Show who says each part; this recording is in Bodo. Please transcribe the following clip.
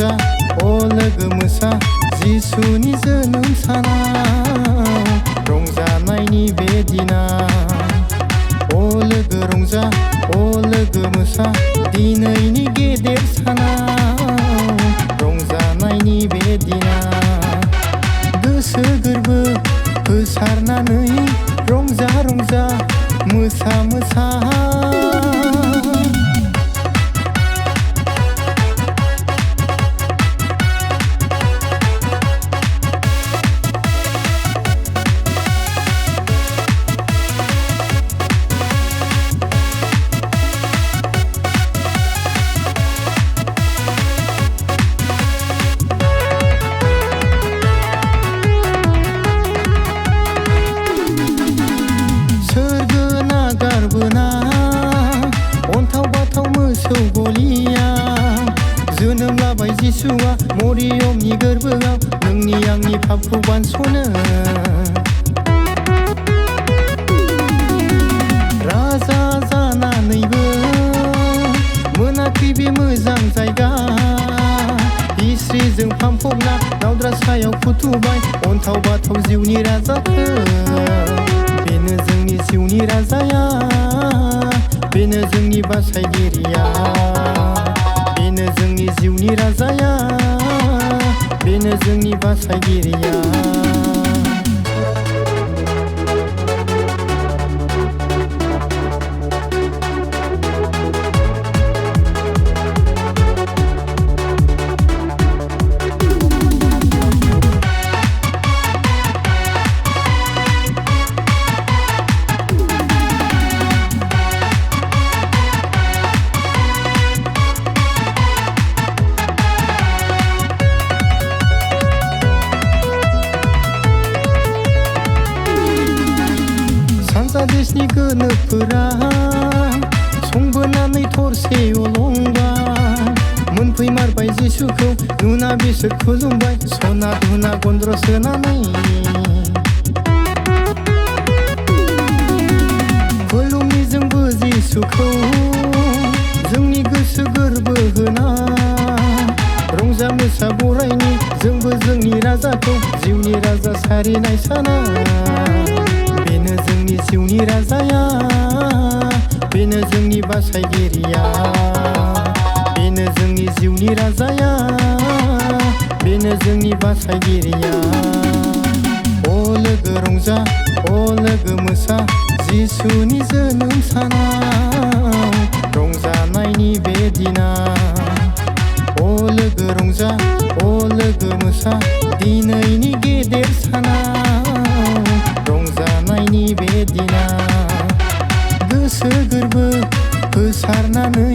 Speaker 1: रंजा लोगो मोसा जिसुनि जोनोम सानाव रंजानायनि बे दिना लोगो रंजा लोगो मोसा दिनैनि गेदेर सानाव रंजानायनि बे दिना गोसो गोरबो होसारनानै रंजा रंजा मोसा मोसा जोनोम लाबाय जिसुआ मरियमनि गोरबोआव नोंनि आंनि पापखौ बानस'नो राजा जानानैबो मोनाखै बे मोजां जायगा हिस्रिजों फामफबना नावद्रा सायाव फुथुबाय अन्थाव बाथाव जिउनि राजाखौ बेनो जोंनि जिउनि राजाया बेनो जोंनि बासायगिरिया बेनो जोंनि जिउनि राजाया बेनो जोंनि बासायगिरिया देशनि गोनोखोफोरा संबोनानै थरसे अलंबा मोनफैमारबाय जिसुखौ नुना बिसोर खुलुमबाय सना धुना गन्द्र सोनानै खुलुमनि जोंबो जिसुखौ जोंनि गोसो गोरबो होना रंजा मोसा बरायनि जोंबो जोंनि राजाखौ जिउनि राजा सारिनाय साना बेनो जोंनि जिउनि राजाया बेनो जोंनि बासायगिरिया बेनो जोंनि जिउनि राजाया बेनो जोंनि बासायगिरिया लोगो रंजा लोगो मोसा जिसुनि जोनोम सानाव रंजानायनि बे दिना लोगो रंजा लोगो मोसा दिनैनि गेदेर सानाव रंजानायनि बे दिना गोसो गोरबो होसारनानै